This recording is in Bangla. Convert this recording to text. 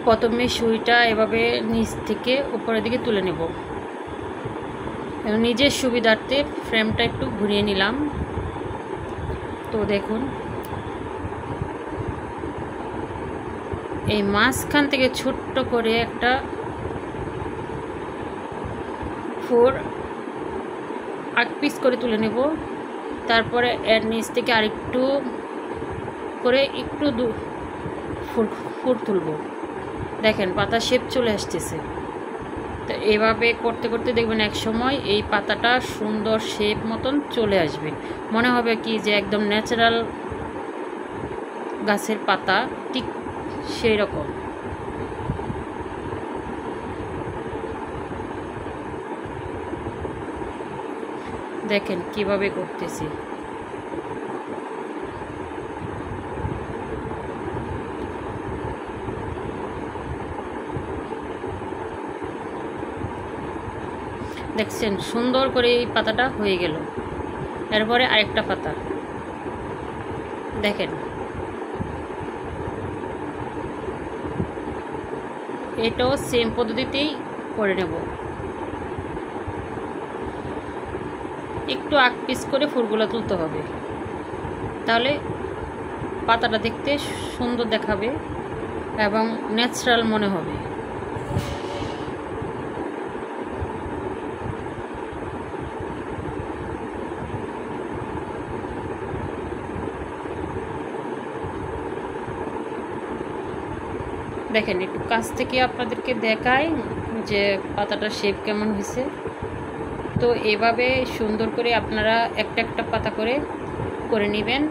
প্রথমে সুইটা এভাবে নিচ থেকে উপরের দিকে তুলে নেব। নিজের সুবিধার্থে ফ্রেমটা একটু ঘুরিয়ে নিলাম। তো দেখুন এই মাঝখান থেকে ছোট্ট করে একটা 8 পিস করে তুলে নেব। তারপরে এর নিচ থেকে আরেকটু করে একটু ফুট তুলব। দেখেন পাতা শেপ চলে আসতেছে। তো এভাবে করতে করতে দেখবেন এক সময় এই পাতাটা সুন্দর শেপ মতন চলে আসবে। মনে হবে কি যে একদম ন্যাচারাল গাছের পাতা, ঠিক সেই রকম। দেখেন কিভাবে করতেছি। দেখছেন সুন্দর করে এই পাতাটা হয়ে গেল। এরপরে আরেকটা পাতা দেখেন, এটাও সেম পদ্ধতিতেই করে নেব। একটু 8 পিস করে ফুলগুলো তুলতে হবে, তাহলে পাতাটা দেখতে সুন্দর দেখাবে এবং ন্যাচারাল মনে হবে। দেখেন একটু কাছ থেকে আপনাদেরকে দেখাই যে পাতাটার শেপ কেমন হয়েছে। তো এভাবে সুন্দর করে আপনারা একটা একটা পাতা করে নেবেন।